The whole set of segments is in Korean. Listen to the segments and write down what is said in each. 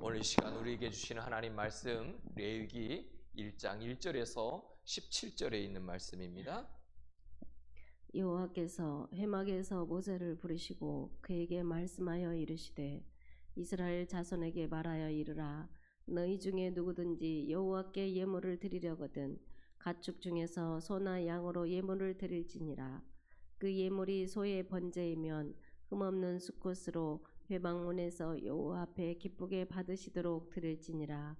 오늘 이 시간 우리에게 주시는 하나님 말씀 레위기 1장 1절에서 17절에 있는 말씀입니다. 여호와께서 회막에서 모세를 부르시고 그에게 말씀하여 이르시되 이스라엘 자손에게 말하여 이르라. 너희 중에 누구든지 여호와께 예물을 드리려거든 가축 중에서 소나 양으로 예물을 드릴지니라. 그 예물이 소의 번제이면 흠없는 수컷으로 회막문에서 여호와 앞에 기쁘게 받으시도록 드릴지니라.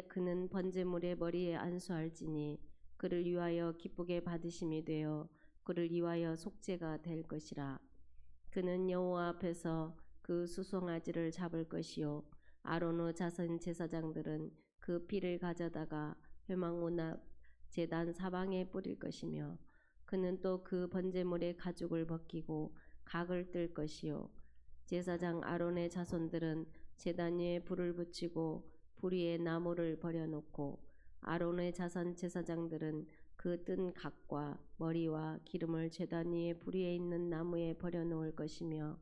그는 번제물의 머리에 안수할지니 그를 위하여 기쁘게 받으심이 되어 그를 위하여 속죄가 될 것이라. 그는 여호와 앞에서 그 수송아지를 잡을 것이요 아론의 자손 제사장들은 그 피를 가져다가 회막문 앞 제단 사방에 뿌릴 것이며 그는 또 그 번제물의 가죽을 벗기고 각을 뜰 것이요 제사장 아론의 자손들은 제단 위에 불을 붙이고 불 위에 나무를 버려놓고 아론의 자손 제사장들은 그 뜬 각과 머리와 기름을 제단 위에 불 위에 있는 나무에 버려놓을 것이며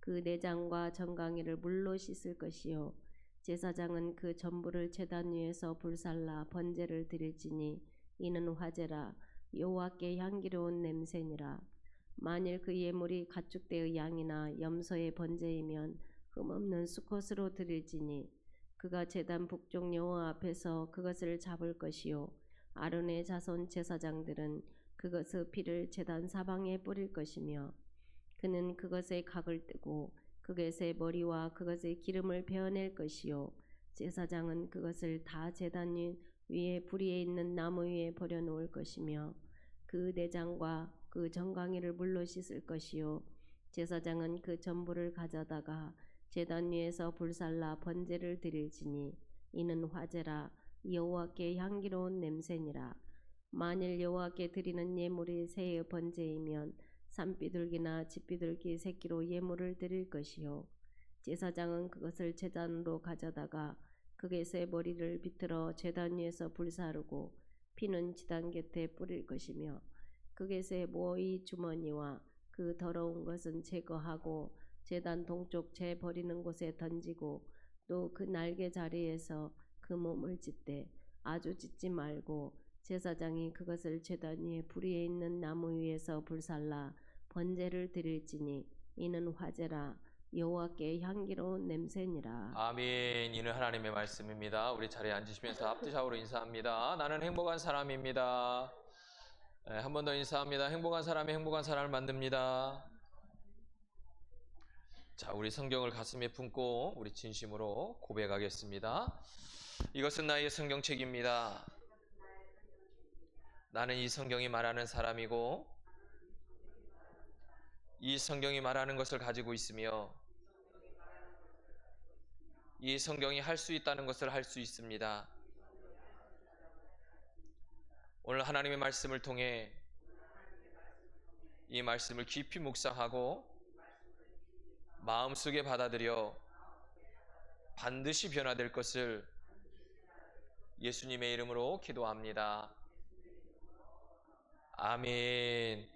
그 내장과 정강이를 물로 씻을 것이요 제사장은 그 전부를 제단 위에서 불살라 번제를 드릴지니 이는 화제라. 여호와께 향기로운 냄새니라. 만일 그 예물이 가축대의 양이나 염소의 번제이면 흠없는 수컷으로 드릴지니 그가 제단 북쪽 여호와 앞에서 그것을 잡을 것이요 아론의 자손 제사장들은 그것의 피를 제단 사방에 뿌릴 것이며 그는 그것의 각을 뜨고 그것의 머리와 그것의 기름을 베어낼 것이요 제사장은 그것을 다 제단 위에 불 위에 있는 나무 위에 버려놓을 것이며 그 내장과 그 정강이를 물로 씻을 것이요 제사장은 그 전부를 가져다가 제단 위에서 불살라 번제를 드릴지니 이는 화제라. 여호와께 향기로운 냄새니라. 만일 여호와께 드리는 예물이 새의 번제이면 산비둘기나 집비둘기 새끼로 예물을 드릴 것이요 제사장은 그것을 제단으로 가져다가 그것의 머리를 비틀어 제단 위에서 불사르고 피는 지단 곁에 뿌릴 것이며 그것의 모의 주머니와 그 더러운 것은 제거하고 제단 동쪽 재 버리는 곳에 던지고 또 그 날개 자리에서 그 몸을 찢되 아주 찢지 말고 제사장이 그것을 제단 위에 불 위에 있는 나무 위에서 불살라 번제를 드릴지니 이는 화제라. 여호와께 향기로운 냄새니라. 아멘. 이는 하나님의 말씀입니다. 우리 자리에 앉으시면서 앞뒤좌우로 인사합니다. 나는 행복한 사람입니다. 한 번 더 인사합니다. 행복한 사람이 행복한 사람을 만듭니다. 자, 우리 성경을 가슴에 품고 우리 진심으로 고백하겠습니다. 이것은 나의 성경책입니다. 나는 이 성경이 말하는 사람이고 이 성경이 말하는 것을 가지고 있으며 이 성경이 할 수 있다는 것을 할 수 있습니다. 오늘 하나님의 말씀을 통해 이 말씀을 깊이 묵상하고 마음속에 받아들여 반드시 변화될 것을 예수님의 이름으로 기도합니다. 아멘.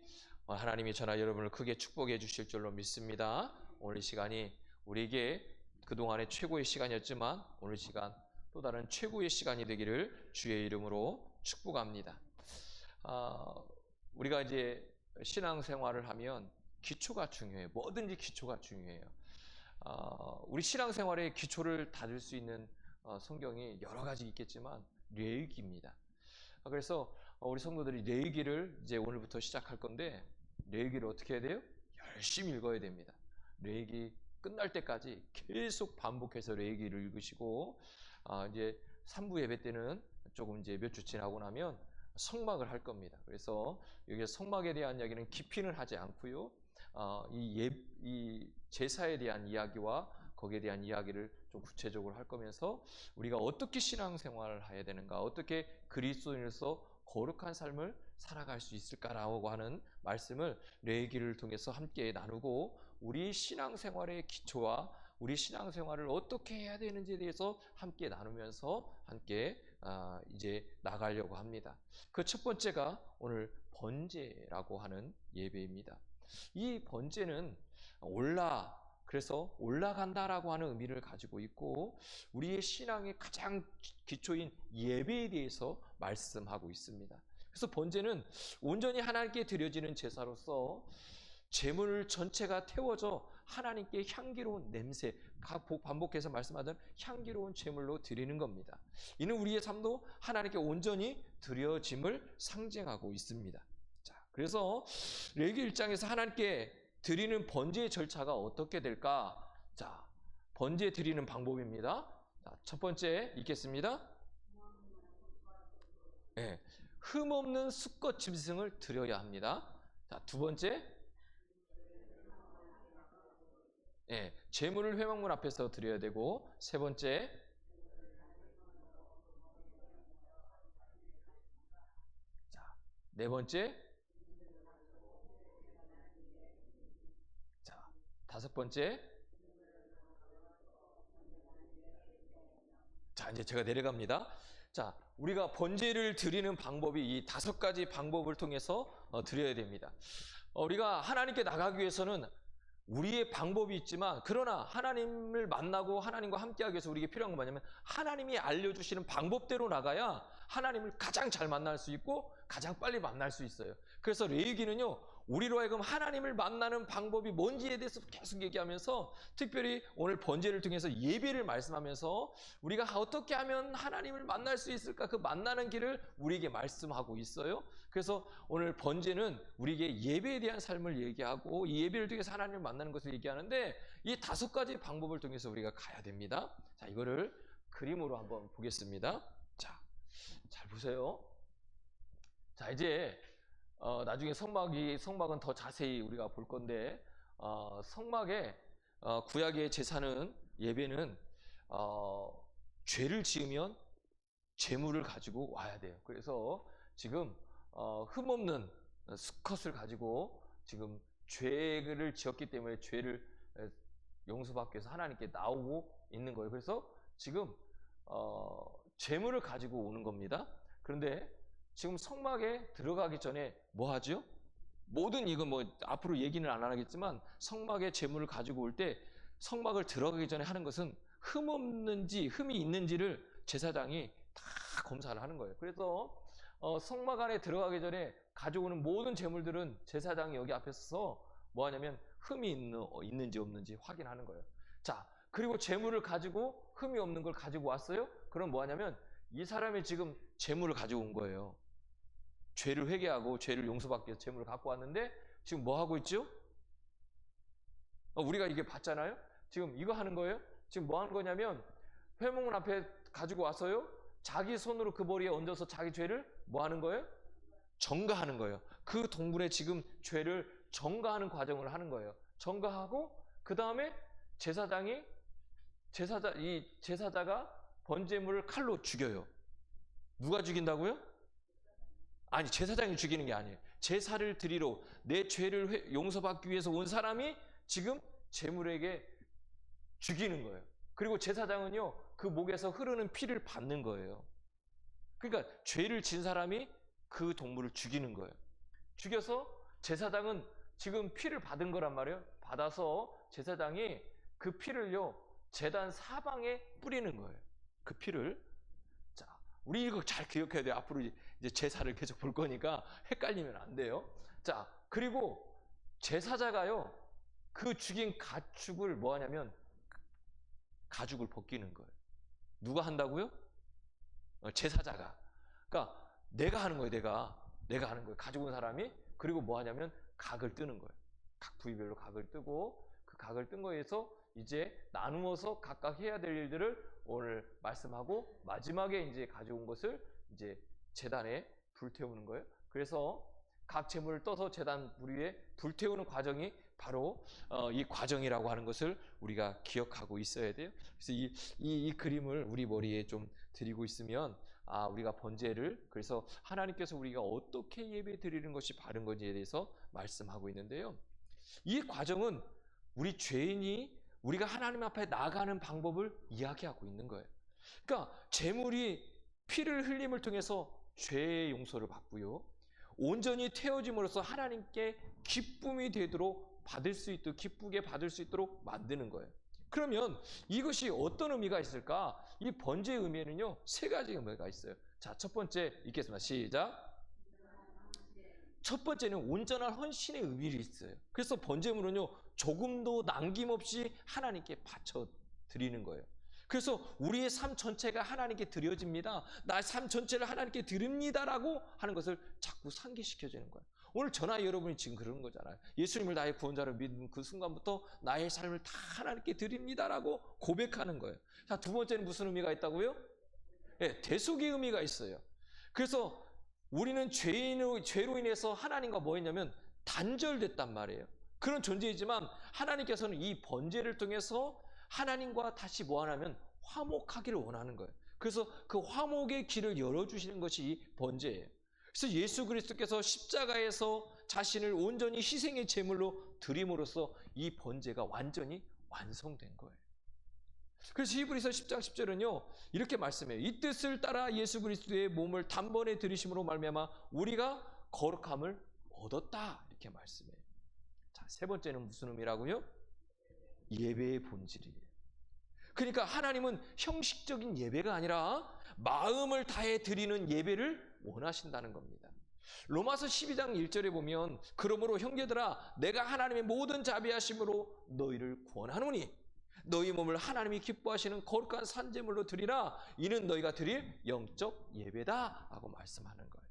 하나님이 저나 여러분을 크게 축복해 주실 줄로 믿습니다. 오늘 이 시간이 우리에게 그동안의 최고의 시간이었지만 오늘 시간 또 다른 최고의 시간이 되기를 주의 이름으로 축복합니다. 우리가 이제 신앙생활을 하면 기초가 중요해요. 뭐든지 기초가 중요해요. 우리 신앙생활의 기초를 다질 수 있는 성경이 여러 가지 있겠지만 레위기입니다. 그래서 우리 성도들이 레위기를 이제 오늘부터 시작할 건데 레위기를 어떻게 해야 돼요? 열심히 읽어야 됩니다. 레위기 끝날 때까지 계속 반복해서 레위기를 읽으시고 이제 3부 예배 때는 조금 이제 몇 주 지나고 나면 성막을 할 겁니다. 그래서 여기 성막에 대한 이야기는 깊이는 하지 않고요. 이 제사에 대한 이야기와 거기에 대한 이야기를 좀 구체적으로 할 거면서 우리가 어떻게 신앙생활을 해야 되는가, 어떻게 그리스도인으로서 거룩한 삶을 살아갈 수 있을까라고 하는 말씀을 레위기를 통해서 함께 나누고 우리 신앙생활의 기초와 우리 신앙생활을 어떻게 해야 되는지에 대해서 함께 나누면서 함께 이제 나가려고 합니다. 그 첫 번째가 오늘 번제라고 하는 예배입니다. 이 번제는 올라 그래서 올라간다라고 하는 의미를 가지고 있고 우리의 신앙의 가장 기초인 예배에 대해서 말씀하고 있습니다. 그래서 번제는 온전히 하나님께 드려지는 제사로서 제물 전체가 태워져 하나님께 향기로운 냄새, 반복해서 말씀하던 향기로운 제물로 드리는 겁니다. 이는 우리의 삶도 하나님께 온전히 드려짐을 상징하고 있습니다. 자, 그래서 레위기 1장에서 하나님께 드리는 번제의 절차가 어떻게 될까? 자, 번제 드리는 방법입니다. 자, 첫 번째 읽겠습니다. 네, 흠없는 수컷 짐승을 드려야 합니다. 자, 두 번째, 네, 제물을 회막문 앞에서 드려야 되고, 세 번째, 자, 네 번째, 자, 다섯 번째, 자, 이제 제가 내려갑니다. 자, 우리가 번제를 드리는 방법이 이 5가지 방법을 통해서 드려야 됩니다. 우리가 하나님께 나가기 위해서는 우리의 방법이 있지만, 그러나 하나님을 만나고 하나님과 함께하기 위해서 우리에게 필요한 건 뭐냐면 하나님이 알려주시는 방법대로 나가야 하나님을 가장 잘 만날 수 있고 가장 빨리 만날 수 있어요. 그래서 레위기는요, 우리로 하여금 하나님을 만나는 방법이 뭔지에 대해서 계속 얘기하면서, 특별히 오늘 번제를 통해서 예배를 말씀하면서 우리가 어떻게 하면 하나님을 만날 수 있을까, 그 만나는 길을 우리에게 말씀하고 있어요. 그래서 오늘 번제는 우리에게 예배에 대한 삶을 얘기하고 이 예배를 통해서 하나님을 만나는 것을 얘기하는데, 이 5가지 방법을 통해서 우리가 가야 됩니다. 자, 이거를 그림으로 한번 보겠습니다. 자, 잘 보세요. 자, 이제 나중에 성막은 더 자세히 우리가 볼 건데, 성막의 구약의 제사는, 예배는 죄를 지으면 제물을 가지고 와야 돼요. 그래서 지금 흠없는 수컷을 가지고 지금 죄를 지었기 때문에 죄를 용서받기 위해서 하나님께 나오고 있는 거예요. 그래서 지금 제물을 가지고 오는 겁니다. 그런데 지금 성막에 들어가기 전에 뭐 하죠? 모든, 이건 뭐 앞으로 얘기는 안 하겠지만, 성막에 제물을 가지고 올 때 성막을 들어가기 전에 하는 것은 흠 없는지 흠이 있는지를 제사장이 다 검사를 하는 거예요. 그래서 성막 안에 들어가기 전에 가져오는 모든 제물들은 제사장이 여기 앞에 서서 뭐 하냐면 흠이 있는지 없는지 확인하는 거예요. 자, 그리고 제물을 가지고 흠이 없는 걸 가지고 왔어요? 그럼 뭐 하냐면 이 사람이 지금 제물을 가지고 온 거예요. 죄를 회개하고 죄를 용서받기 위해서 제물을 갖고 왔는데 지금 뭐 하고 있죠? 우리가 이게 봤잖아요. 지금 이거 하는 거예요. 지금 뭐 하는 거냐면 회막문 앞에 가지고 와서요, 자기 손으로 그 머리에 얹어서 자기 죄를 뭐 하는 거예요? 정가하는 거예요. 그 동물의 지금 죄를 정가하는 과정을 하는 거예요. 정가하고 그 다음에 이 제사자가 번제물을 칼로 죽여요. 누가 죽인다고요? 아니, 제사장이 죽이는 게 아니에요. 제사를 드리러 내 죄를 용서받기 위해서 온 사람이 지금 제물에게 죽이는 거예요. 그리고 제사장은요, 그 목에서 흐르는 피를 받는 거예요. 그러니까 죄를 진 사람이 그 동물을 죽이는 거예요. 죽여서 제사장은 지금 피를 받은 거란 말이에요. 받아서 제사장이 그 피를요, 제단 사방에 뿌리는 거예요. 그 피를. 자, 우리 이거 잘 기억해야 돼요. 앞으로 이제 제사를 계속 볼 거니까 헷갈리면 안 돼요. 자, 그리고 제사자가요, 그 죽인 가축을 뭐 하냐면 가죽을 벗기는 거예요. 누가 한다고요? 제사자가. 그러니까 내가 하는 거예요. 내가 하는 거예요. 가지고 온 사람이. 그리고 뭐 하냐면 각을 뜨는 거예요. 각 부위별로 각을 뜨고, 그 각을 뜬 거에서 이제 나누어서 각각 해야 될 일들을 오늘 말씀하고, 마지막에 이제 가져온 것을 이제 제단에 불태우는 거예요. 그래서 각 제물을 떠서 제단 위에 불태우는 과정이 바로 이 과정이라고 하는 것을 우리가 기억하고 있어야 돼요. 그래서 이 그림을 우리 머리에 좀 드리고 있으면, 우리가 번제를, 그래서 하나님께서 우리가 어떻게 예배 드리는 것이 바른 건지에 대해서 말씀하고 있는데요. 이 과정은 우리 죄인이 우리가 하나님 앞에 나가는 방법을 이야기하고 있는 거예요. 그러니까 제물이 피를 흘림을 통해서 죄의 용서를 받고요, 온전히 태워짐으로써 하나님께 기쁨이 되도록 받을 수 있도록, 기쁘게 받을 수 있도록 만드는 거예요. 그러면 이것이 어떤 의미가 있을까? 이 번제의 의미에는요, 세 가지 의미가 있어요. 자, 첫 번째 읽겠습니다. 시작. 첫 번째는 온전한 헌신의 의미가 있어요. 그래서 번제물은요, 조금도 남김없이 하나님께 바쳐 드리는 거예요. 그래서 우리의 삶 전체가 하나님께 드려집니다. 나의 삶 전체를 하나님께 드립니다라고 하는 것을 자꾸 상기시켜주는 거예요. 오늘 저나 여러분이 지금 그러는 거잖아요. 예수님을 나의 구원자로 믿는 그 순간부터 나의 삶을 다 하나님께 드립니다라고 고백하는 거예요. 자, 두 번째는 무슨 의미가 있다고요? 네, 대속의 의미가 있어요. 그래서 우리는 죄로 인해서 하나님과 뭐 했냐면 단절됐단 말이에요. 그런 존재이지만 하나님께서는 이 번제를 통해서 하나님과 다시 뭐 하냐면 화목하기를 원하는 거예요. 그래서 그 화목의 길을 열어주시는 것이 이 번제예요. 그래서 예수 그리스도께서 십자가에서 자신을 온전히 희생의 제물로 드림으로써 이 번제가 완전히 완성된 거예요. 그래서 히브리서 10장 10절은요 이렇게 말씀해요. 이 뜻을 따라 예수 그리스도의 몸을 단번에 들이심으로 말미암아 우리가 거룩함을 얻었다, 이렇게 말씀해요. 자, 세 번째는 무슨 의미라고요? 예배의 본질이에요. 그러니까 하나님은 형식적인 예배가 아니라 마음을 다해 드리는 예배를 원하신다는 겁니다. 로마서 12장 1절에 보면 그러므로 형제들아 내가 하나님의 모든 자비하심으로 너희를 구원하노니 너희 몸을 하나님이 기뻐하시는 거룩한 산제물로 드리라. 이는 너희가 드릴 영적 예배다 라고 말씀하는 거예요.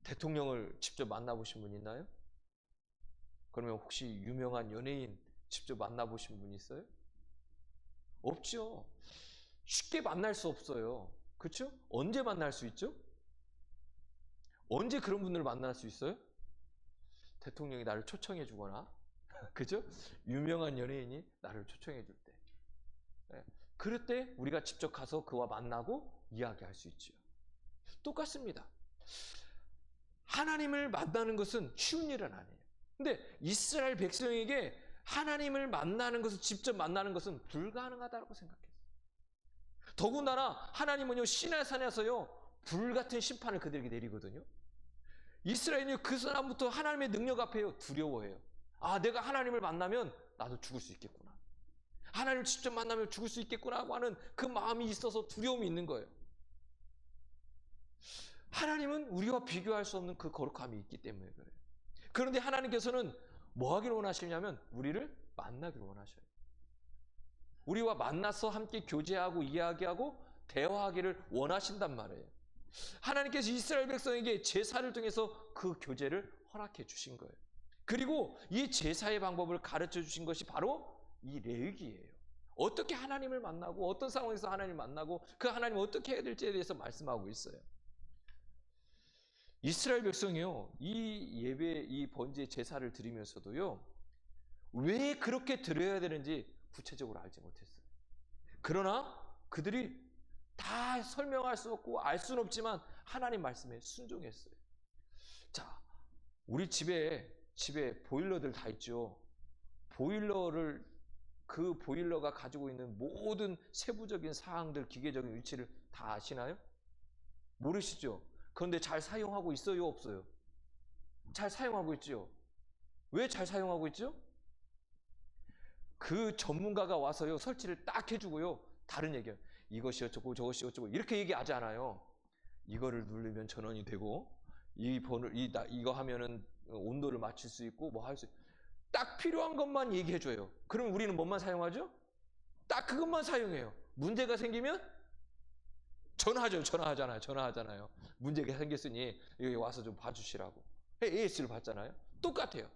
대통령을 직접 만나보신 분 있나요? 그러면 혹시 유명한 연예인 직접 만나보신 분 있어요? 없죠. 쉽게 만날 수 없어요. 그렇죠? 언제 만날 수 있죠? 언제 그런 분들을 만날 수 있어요? 대통령이 나를 초청해 주거나 그죠? 유명한 연예인이 나를 초청해 줄 때. 네. 그럴 때 우리가 직접 가서 그와 만나고 이야기할 수 있죠. 똑같습니다. 하나님을 만나는 것은 쉬운 일은 아니에요. 근데 이스라엘 백성에게 하나님을 만나는 것을 직접 만나는 것은 불가능하다고 생각했어요. 더군다나 하나님은요 시내산에서요 불같은 심판을 그들에게 내리거든요. 이스라엘이 그 사람부터 하나님의 능력 앞에요 두려워해요. 아, 내가 하나님을 만나면 나도 죽을 수 있겠구나. 하나님을 직접 만나면 죽을 수 있겠구나 하는 그 마음이 있어서 두려움이 있는 거예요. 하나님은 우리와 비교할 수 없는 그 거룩함이 있기 때문에 그래요. 그런데 하나님께서는 뭐 하기를 원하시냐면 우리를 만나기를 원하셔요. 우리와 만나서 함께 교제하고 이야기하고 대화하기를 원하신단 말이에요. 하나님께서 이스라엘 백성에게 제사를 통해서 그 교제를 허락해 주신 거예요. 그리고 이 제사의 방법을 가르쳐 주신 것이 바로 이 레위기예요. 어떻게 하나님을 만나고 어떤 상황에서 하나님을 만나고 그 하나님을 어떻게 해야 될지에 대해서 말씀하고 있어요. 이스라엘 백성이요 이 예배 이 번제 제사를 드리면서도요 왜 그렇게 드려야 되는지 구체적으로 알지 못했어요. 그러나 그들이 다 설명할 수 없고 알 수는 없지만 하나님 말씀에 순종했어요. 자, 우리 집에 보일러들 다 있죠. 그 보일러가 가지고 있는 모든 세부적인 사항들, 기계적인 위치를 다 아시나요? 모르시죠? 그런데 잘 사용하고 있어요, 없어요? 잘 사용하고 있죠. 왜 잘 사용하고 있죠? 그 전문가가 와서요 설치를 딱 해주고요 다른 얘기예요. 이것이 어쩌고 저것이 어쩌고 이렇게 얘기하지 않아요. 이거를 누르면 전원이 되고 이거 하면은 온도를 맞출 수 있고 뭐 할 수 딱 필요한 것만 얘기해줘요. 그럼 우리는 뭐만 사용하죠? 딱 그것만 사용해요. 문제가 생기면 전화하잖아요. 문제가 생겼으니 여기 와서 좀 봐주시라고 AS를 받잖아요. 똑같아요.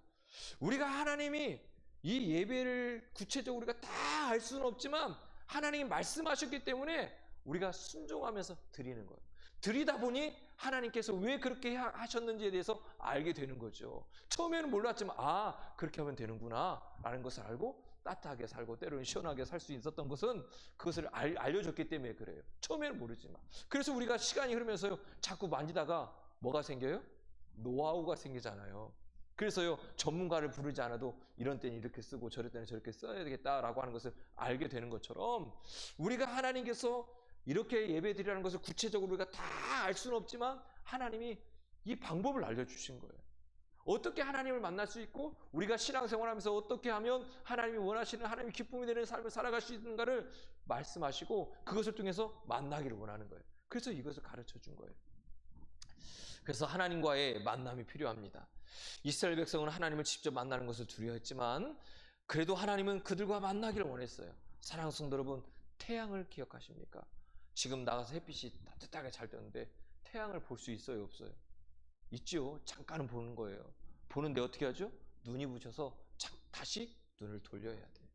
우리가 하나님이 이 예배를 구체적으로 우리가 다 알 수는 없지만 하나님이 말씀하셨기 때문에 우리가 순종하면서 드리는 거예요. 드리다 보니 하나님께서 왜 그렇게 하셨는지에 대해서 알게 되는 거죠. 처음에는 몰랐지만 아 그렇게 하면 되는구나 라는 것을 알고 따뜻하게 살고 때로는 시원하게 살 수 있었던 것은 그것을 알려줬기 때문에 그래요. 처음에는 모르지만. 그래서 우리가 시간이 흐르면서요 자꾸 만지다가 뭐가 생겨요? 노하우가 생기잖아요. 그래서요 전문가를 부르지 않아도 이런 때는 이렇게 쓰고 저럴 때는 저렇게 써야 되겠다라고 하는 것을 알게 되는 것처럼 우리가 하나님께서 이렇게 예배드리라는 것을 구체적으로 우리가 다 알 수는 없지만 하나님이 이 방법을 알려주신 거예요. 어떻게 하나님을 만날 수 있고 우리가 신앙생활하면서 어떻게 하면 하나님이 원하시는 하나님이 기쁨이 되는 삶을 살아갈 수 있는가를 말씀하시고 그것을 통해서 만나기를 원하는 거예요. 그래서 이것을 가르쳐 준 거예요. 그래서 하나님과의 만남이 필요합니다. 이스라엘 백성은 하나님을 직접 만나는 것을 두려워했지만 그래도 하나님은 그들과 만나기를 원했어요. 사랑하는 성도 여러분, 태양을 기억하십니까? 지금 나가서 햇빛이 따뜻하게 잘 뜨는데 태양을 볼 수 있어요, 없어요? 있죠. 잠깐은 보는 거예요. 보는데 어떻게 하죠? 눈이 부셔서 다시 눈을 돌려야 돼요.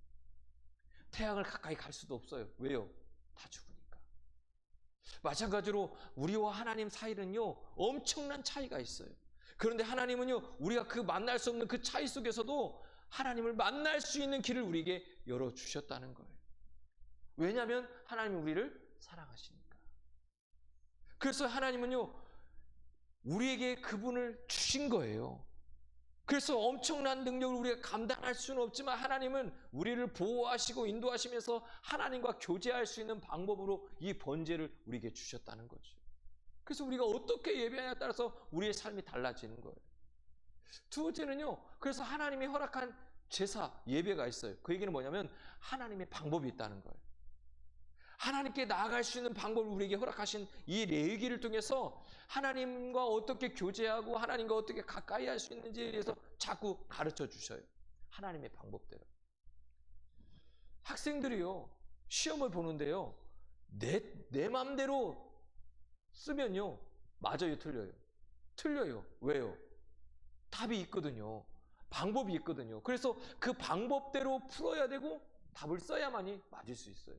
태양을 가까이 갈 수도 없어요. 왜요? 다 죽으니까. 마찬가지로 우리와 하나님 사이는요, 엄청난 차이가 있어요. 그런데 하나님은요, 우리가 그 만날 수 없는 그 차이 속에서도 하나님을 만날 수 있는 길을 우리에게 열어주셨다는 거예요. 왜냐하면 하나님이 우리를 사랑하시니까. 그래서 하나님은요, 우리에게 그분을 주신 거예요. 그래서 엄청난 능력을 우리가 감당할 수는 없지만 하나님은 우리를 보호하시고 인도하시면서 하나님과 교제할 수 있는 방법으로 이 번제를 우리에게 주셨다는 거죠. 그래서 우리가 어떻게 예배하냐에 따라서 우리의 삶이 달라지는 거예요. 두 번째는요, 그래서 하나님이 허락한 제사, 예배가 있어요. 그 얘기는 뭐냐면 하나님의 방법이 있다는 거예요. 하나님께 나아갈 수 있는 방법을 우리에게 허락하신 이 레위기를 통해서 하나님과 어떻게 교제하고 하나님과 어떻게 가까이 할 수 있는지에 대해서 자꾸 가르쳐 주셔요. 하나님의 방법대로. 학생들이요, 시험을 보는데요, 내 맘대로 쓰면요, 맞아요, 틀려요? 틀려요. 왜요? 답이 있거든요. 방법이 있거든요. 그래서 그 방법대로 풀어야 되고 답을 써야만이 맞을 수 있어요.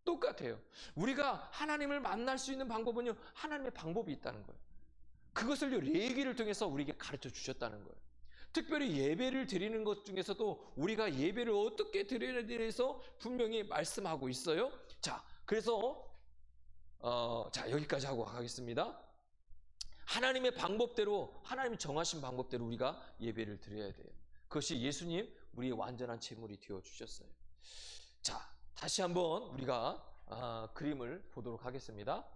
똑같아요. 우리가 하나님을 만날 수 있는 방법은요, 하나님의 방법이 있다는 거예요. 그것을요, 레위기를 통해서 우리에게 가르쳐 주셨다는 거예요. 특별히 예배를 드리는 것 중에서도 우리가 예배를 어떻게 드려야 대해서 분명히 말씀하고 있어요. 자, 그래서 여기까지 하고 가겠습니다. 하나님의 방법대로, 하나님이 정하신 방법대로 우리가 예배를 드려야 돼요. 그것이 예수님 우리의 완전한 제물이 되어 주셨어요. 자, 다시 한번 우리가 그림을 보도록 하겠습니다.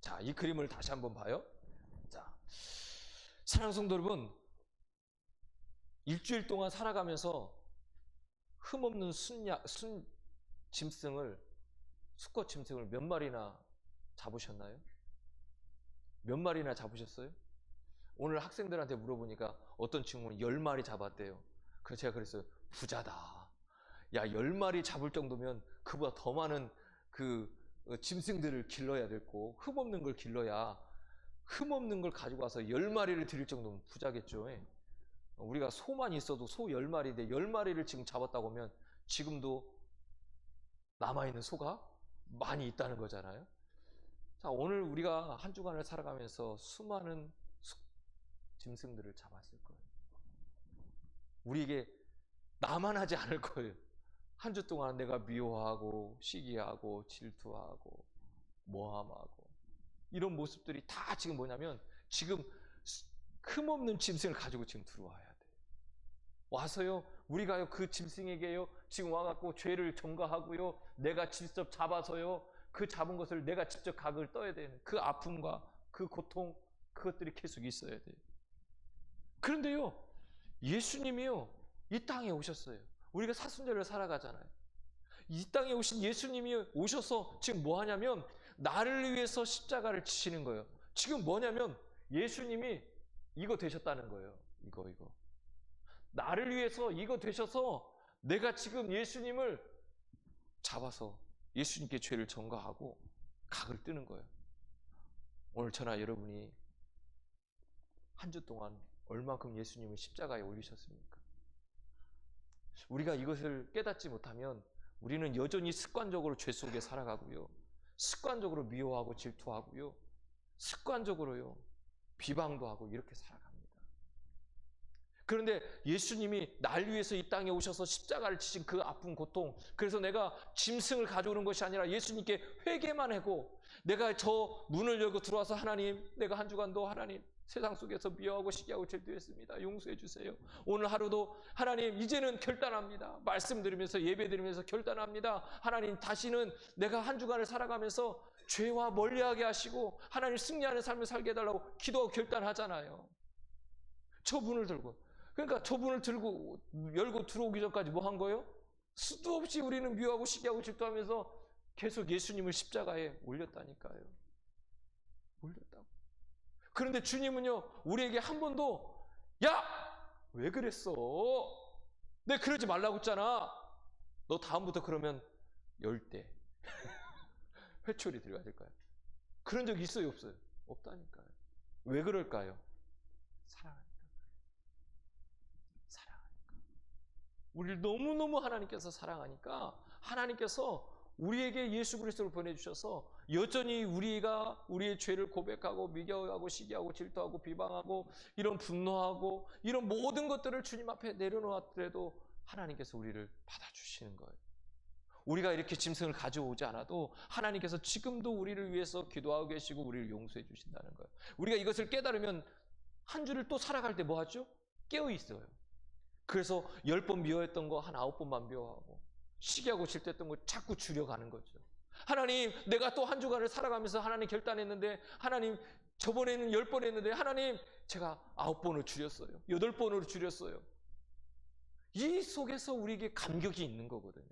자, 이 그림을 다시 한번 봐요. 자, 사랑하는 성도 여러분, 일주일 동안 살아가면서 흠없는 수컷 짐승을 몇 마리나 잡으셨나요? 몇 마리나 잡으셨어요? 오늘 학생들한테 물어보니까 어떤 친구는 10마리 잡았대요. 그래서 제가 그랬어요. 부자다. 야, 10마리 잡을 정도면 그보다 더 많은 그 짐승들을 길러야 되고 흠없는 걸 길러야 흠없는 걸 가지고 와서 10마리를 드릴 정도면 부자겠죠. 우리가 소만 있어도 소 10마리인데 10마리를 지금 잡았다고 하면 지금도 남아있는 소가 많이 있다는 거잖아요. 자, 오늘 우리가 한 주간을 살아가면서 수많은 짐승들을 잡았을 거예요. 우리에게 나만 하지 않을 거예요. 한 주 동안 내가 미워하고 시기하고 질투하고 모함하고 이런 모습들이 다 지금 뭐냐면 지금 흠없는 짐승을 가지고 지금 들어와야 돼요. 와서요, 우리가요, 그 짐승에게요, 지금 와갖고 죄를 전가하고요, 내가 직접 잡아서요, 그 잡은 것을 내가 직접 각을 떠야 되는 그 아픔과 그 고통, 그것들이 계속 있어야 돼요. 그런데요, 예수님이요, 이 땅에 오셨어요. 우리가 사순절을 살아가잖아요. 이 땅에 오신 예수님이 오셔서 지금 뭐 하냐면 나를 위해서 십자가를 지시는 거예요. 지금 뭐냐면 예수님이 이거 되셨다는 거예요. 이거. 나를 위해서 이거 되셔서 내가 지금 예수님을 잡아서 예수님께 죄를 전가하고 각을 뜨는 거예요. 오늘 저나 여러분이 한 주 동안 얼만큼 예수님을 십자가에 올리셨습니까? 우리가 이것을 깨닫지 못하면 우리는 여전히 습관적으로 죄 속에 살아가고요, 습관적으로 미워하고 질투하고요, 습관적으로요 비방도 하고 이렇게 살아갑니다. 그런데 예수님이 날 위해서 이 땅에 오셔서 십자가를 지신 그 아픈 고통, 그래서 내가 짐승을 가져오는 것이 아니라 예수님께 회개만 하고 내가 저 문을 열고 들어와서 하나님, 내가 한 주간도 하나님 세상 속에서 미워하고 시기하고 질투했습니다. 용서해 주세요. 오늘 하루도 하나님 이제는 결단합니다. 말씀 들으면서 예배 드리면서 결단합니다. 하나님, 다시는 내가 한 주간을 살아가면서 죄와 멀리하게 하시고 하나님 승리하는 삶을 살게 해달라고 기도하고 결단하잖아요. 저 문을 들고. 그러니까 저 문을 들고 열고 들어오기 전까지 뭐 한 거예요? 수도 없이 우리는 미워하고 시기하고 질투하면서 계속 예수님을 십자가에 올렸다니까요. 올렸다고. 그런데 주님은요, 우리에게 한 번도 야! 왜 그랬어? 내가 그러지 말라고 했잖아. 너 다음부터 그러면 10대 회초리 들어가야 될까요? 그런 적 있어요, 없어요? 없다니까요. 왜 그럴까요? 사랑하니까. 사랑하니까. 우리를 너무너무 하나님께서 사랑하니까 하나님께서 우리에게 예수 그리스도를 보내주셔서 여전히 우리가 우리의 죄를 고백하고 미워하고 시기하고 질투하고 비방하고 이런 분노하고 이런 모든 것들을 주님 앞에 내려놓았더라도 하나님께서 우리를 받아주시는 거예요. 우리가 이렇게 짐승을 가져오지 않아도 하나님께서 지금도 우리를 위해서 기도하고 계시고 우리를 용서해 주신다는 거예요. 우리가 이것을 깨달으면 한 주를 또 살아갈 때 뭐 하죠? 깨어 있어요. 그래서 10번 미워했던 거 한 9번만 미워하고 시기하고 질투했던 거 자꾸 줄여가는 거죠. 하나님, 내가 또 한 주간을 살아가면서 하나님 결단했는데, 하나님 저번에는 10번 했는데 하나님 제가 9번으로 줄였어요. 8번으로 줄였어요. 이 속에서 우리에게 감격이 있는 거거든요.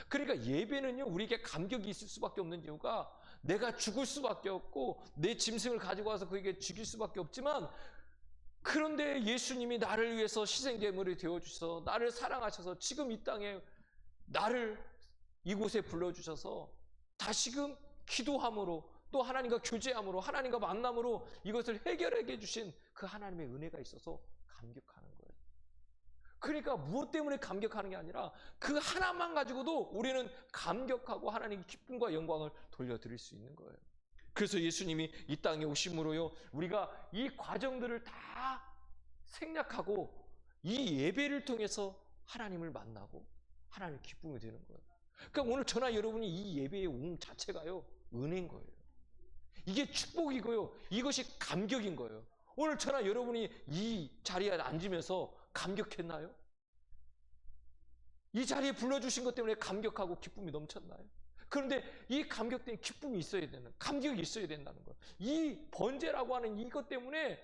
그러니까 예배는요, 우리에게 감격이 있을 수밖에 없는 이유가 내가 죽을 수밖에 없고 내 짐승을 가지고 와서 그에게 죽일 수밖에 없지만, 그런데 예수님이 나를 위해서 희생제물이 되어주셔서 나를 사랑하셔서 지금 이 땅에 나를 이곳에 불러주셔서 다시금 기도함으로 또 하나님과 교제함으로 하나님과 만남으로 이것을 해결해 주신 그 하나님의 은혜가 있어서 감격하는 거예요. 그러니까 무엇 때문에 감격하는 게 아니라 그 하나만 가지고도 우리는 감격하고 하나님의 기쁨과 영광을 돌려드릴 수 있는 거예요. 그래서 예수님이 이 땅에 오심으로요, 우리가 이 과정들을 다 생략하고 이 예배를 통해서 하나님을 만나고 하나님의 기쁨이 되는 거예요. 그러니까 오늘 저나 여러분이 이 예배에 온 자체가요, 은혜인 거예요. 이게 축복이고요, 이것이 감격인 거예요. 오늘 저나 여러분이 이 자리에 앉으면서 감격했나요? 이 자리에 불러주신 것 때문에 감격하고 기쁨이 넘쳤나요? 그런데 이 감격 때문에 기쁨이 있어야 되는, 감격이 있어야 된다는 거예요. 이 번제라고 하는 이것 때문에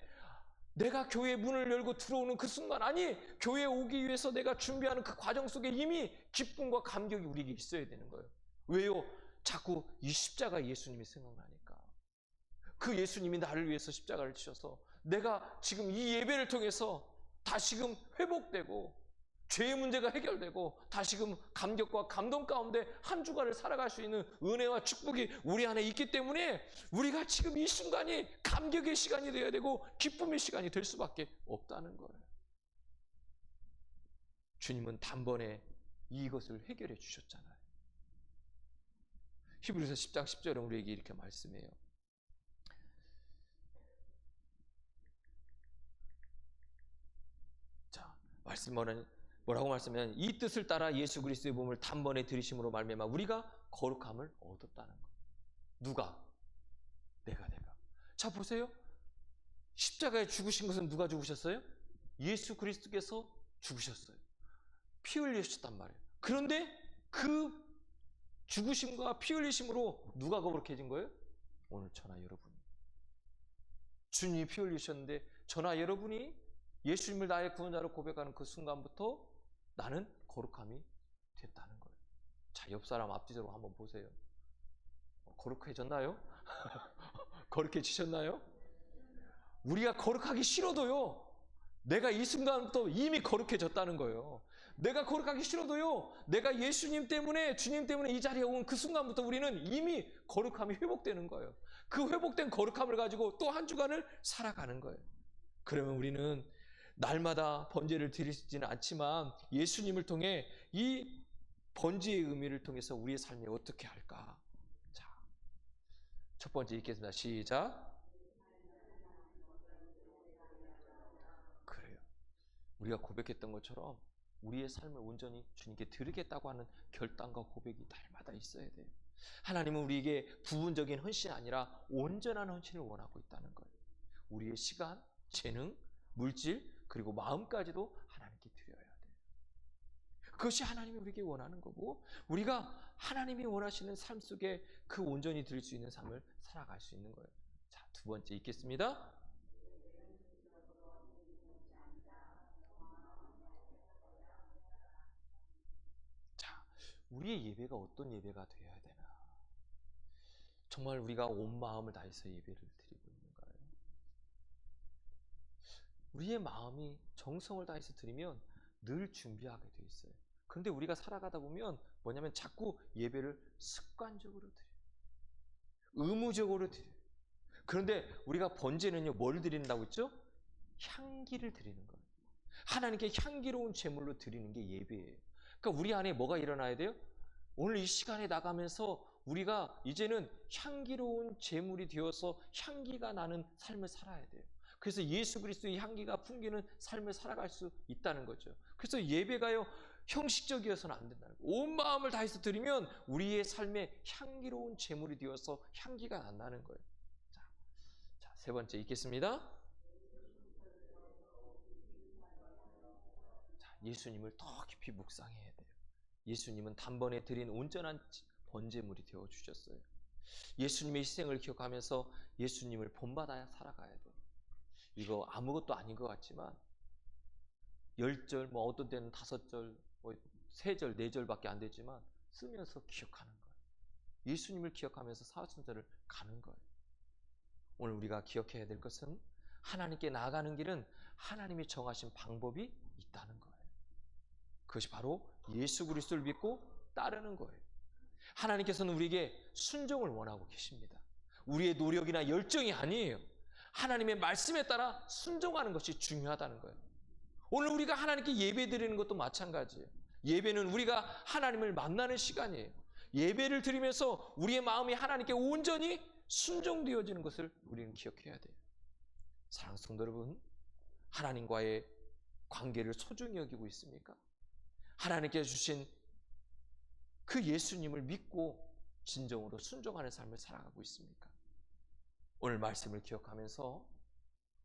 내가 교회 문을 열고 들어오는 그 순간, 아니 교회에 오기 위해서 내가 준비하는 그 과정 속에 이미 기쁨과 감격이 우리에게 있어야 되는 거예요. 왜요? 자꾸 이 십자가 예수님이 생각나니까. 그 예수님이 나를 위해서 십자가를 지셔서 내가 지금 이 예배를 통해서 다시금 회복되고 죄의 문제가 해결되고 다시금 감격과 감동 가운데 한 주간을 살아갈 수 있는 은혜와 축복이 우리 안에 있기 때문에 우리가 지금 이 순간이 감격의 시간이 되어야 되고 기쁨의 시간이 될 수밖에 없다는 거예요. 주님은 단번에 이것을 해결해 주셨잖아요. 히브리서 10장 10절은 우리에게 이렇게 말씀해요. 자, 뭐라고 말씀하면 이 뜻을 따라 예수 그리스도의 몸을 단번에 들이심으로 말미암아 우리가 거룩함을 얻었다는 것. 누가? 내가. 자, 보세요. 십자가에 죽으신 것은 누가 죽으셨어요? 예수 그리스도께서 죽으셨어요. 피 흘리셨단 말이에요. 그런데 그 죽으심과 피 흘리심으로 누가 거룩해진 거예요? 오늘 저나 여러분이. 주님이 피 흘리셨는데 저나 여러분이 예수님을 나의 구원자로 고백하는 그 순간부터 나는 거룩함이 됐다는 거예요. 자, 옆 사람 앞뒤로 한번 보세요. 거룩해졌나요? 거룩해지셨나요? 우리가 거룩하기 싫어도요, 내가 이 순간부터 이미 거룩해졌다는 거예요. 내가 거룩하기 싫어도요, 내가 예수님 때문에, 주님 때문에 이 자리에 온 그 순간부터 우리는 이미 거룩함이 회복되는 거예요. 그 회복된 거룩함을 가지고 또 한 주간을 살아가는 거예요. 그러면 우리는 날마다 번제를 드리지는 않지만 예수님을 통해 이 번제의 의미를 통해서 우리의 삶이 어떻게 할까? 자, 첫 번째 읽겠습니다. 시작. 그래요. 우리가 고백했던 것처럼 우리의 삶을 온전히 주님께 드리겠다고 하는 결단과 고백이 날마다 있어야 돼요. 하나님은 우리에게 부분적인 헌신이 아니라 온전한 헌신을 원하고 있다는 거예요. 우리의 시간, 재능, 물질, 그리고 마음까지도 하나님께 드려야 돼요. 그것이 하나님이 우리에게 원하는 거고, 우리가 하나님이 원하시는 삶 속에 그 온전히 드릴 수 있는 삶을 살아갈 수 있는 거예요. 자, 두 번째 읽겠습니다. 우리의 예배가 어떤 예배가 되어야 되나? 정말 우리가 온 마음을 다해서 예배를 드리고 있는가요? 우리의 마음이 정성을 다해서 드리면 늘 준비하게 돼 있어요. 그런데 우리가 살아가다 보면 뭐냐면 자꾸 예배를 습관적으로 드려요. 의무적으로 드려요. 그런데 우리가 번제는요, 뭘 드린다고 했죠? 향기를 드리는 거예요. 하나님께 향기로운 제물로 드리는 게 예배예요. 그러니까 우리 안에 뭐가 일어나야 돼요? 오늘 이 시간에 나가면서 우리가 이제는 향기로운 제물이 되어서 향기가 나는 삶을 살아야 돼요. 그래서 예수 그리스도의 향기가 풍기는 삶을 살아갈 수 있다는 거죠. 그래서 예배가요, 형식적이어서는 안 된다는 거예요. 온 마음을 다해서 드리면 우리의 삶에 향기로운 제물이 되어서 향기가 난다는 거예요. 자, 세 번째 읽겠습니다. 자, 예수님을 더 깊이 묵상해야 돼요. 예수님은 단번에 드린 온전한 번제물이 되어 주셨어요. 예수님의 희생을 기억하면서 예수님을 본받아 살아가야 돼요. 이거 아무것도 아닌 것 같지만 10절, 뭐 어떤 때는 5절, 뭐 3절, 4절밖에 안 되지만 쓰면서 기억하는 거예요. 예수님을 기억하면서 사순절을 가는 거예요. 오늘 우리가 기억해야 될 것은 하나님께 나아가는 길은 하나님이 정하신 방법이 있다는 거예요. 그것이 바로 예수 그리스도를 믿고 따르는 거예요. 하나님께서는 우리에게 순종을 원하고 계십니다. 우리의 노력이나 열정이 아니에요. 하나님의 말씀에 따라 순종하는 것이 중요하다는 거예요. 오늘 우리가 하나님께 예배 드리는 것도 마찬가지예요. 예배는 우리가 하나님을 만나는 시간이에요. 예배를 드리면서 우리의 마음이 하나님께 온전히 순종되어지는 것을 우리는 기억해야 돼요. 사랑하는 성도 여러분, 하나님과의 관계를 소중히 여기고 있습니까? 하나님께서 주신 그 예수님을 믿고 진정으로 순종하는 삶을 살아가고 있습니까? 오늘 말씀을 기억하면서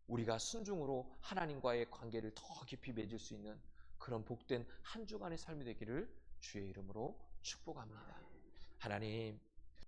우리가 순종으로 하나님과의 관계를 더 깊이 맺을 수 있는 그런 복된 한 주간의 삶이 되기를 주의 이름으로 축복합니다. 하나님,